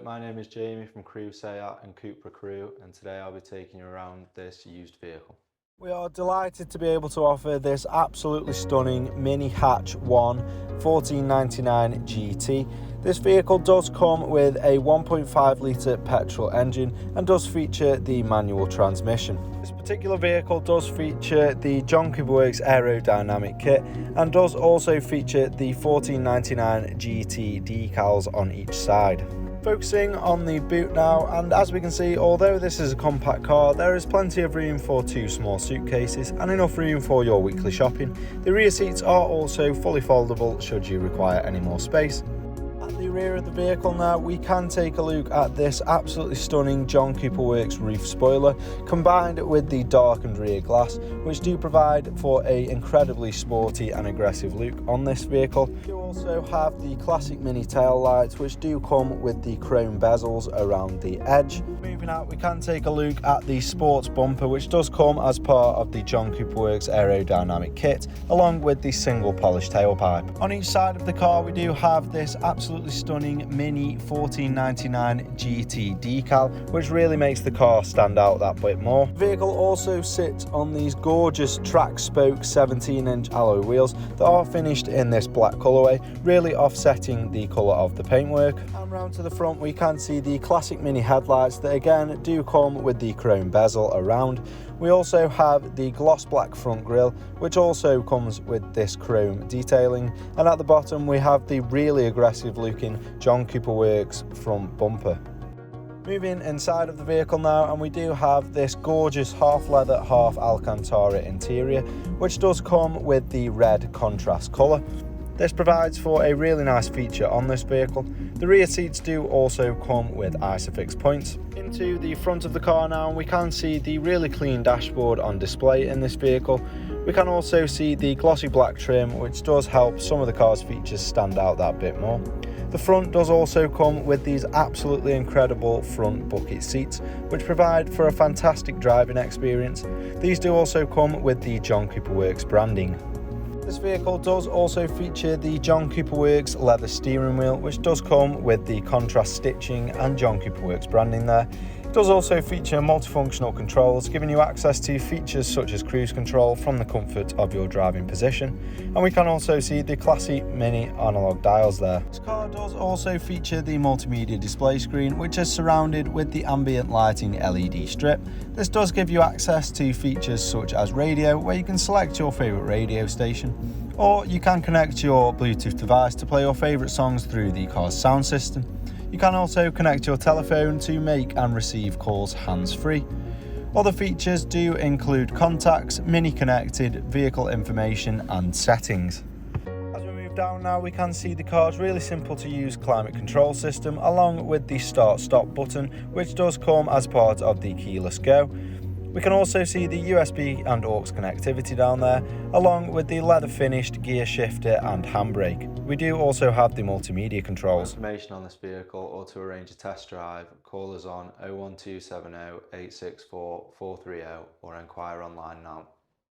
my name is Jamie from Crewe SEAT CUPRA Crewe, and today I'll be taking you around this used vehicle. We are delighted to be able to offer this absolutely stunning Mini Hatch 1 1499 GT. This vehicle does come with a 1.5 litre petrol engine and does feature the manual transmission. This particular vehicle does feature the John Cooper Works Aerodynamic kit and does also feature the 1499 GT decals on each side. Focusing on the boot now, and as we can see, although this is a compact car, there is plenty of room for two small suitcases and enough room for your weekly shopping. The rear seats are also fully foldable should you require any more space. At the rear of the vehicle now, we can take a look at this absolutely stunning John Cooper Works roof spoiler combined with the darkened rear glass, which do provide for an incredibly sporty and aggressive look on this vehicle. You also have the classic mini tail lights, which do come with the chrome bezels around the edge. Moving out, we can take a look at the sports bumper, which does come as part of the John Cooper Works Aerodynamic kit, along with the single polished tailpipe. On each side of the car, we do have this absolutely stunning Mini 1499 GT decal, which really makes the car stand out that bit more. The vehicle also sits on these gorgeous track spoke 17-inch alloy wheels that are finished in this black colourway, really offsetting the colour of the paintwork. And round to the front, we can see the classic mini headlights that again do come with the chrome bezel around. We also have the gloss black front grille, which also comes with this chrome detailing, and at the bottom we have the really aggressive looking John Cooper Works front bumper. Moving inside of the vehicle now, and we do have this gorgeous half leather half Alcantara interior, which does come with the red contrast colour. This provides for a really nice feature on this vehicle. The rear seats do also come with ISOFIX points. Into the front of the car now, we can see the really clean dashboard on display in this vehicle. We can also see the glossy black trim, which does help some of the car's features stand out that bit more. The front does also come with these absolutely incredible front bucket seats, which provide for a fantastic driving experience. These do also come with the John Cooper Works branding. This vehicle does also feature the John Cooper Works leather steering wheel, which does come with the contrast stitching and John Cooper Works branding there. It does also feature multifunctional controls, giving you access to features such as cruise control from the comfort of your driving position. And we can also see the classy mini analog dials there. This car does also feature the multimedia display screen, which is surrounded with the ambient lighting LED strip. This does give you access to features such as radio, where you can select your favourite radio station, or you can connect your Bluetooth device to play your favourite songs through the car's sound system. You can also connect your telephone to make and receive calls hands-free. Other features do include contacts, mini connected, vehicle information and settings. As we move down now, we can see the car's really simple to use climate control system, along with the start-stop button, which does come as part of the keyless go. We can also see the USB and aux connectivity down there, along with the leather finished gear shifter and handbrake. We do also have the multimedia controls. For information on this vehicle or to arrange a test drive, call us on 01270 864 430 or inquire online now.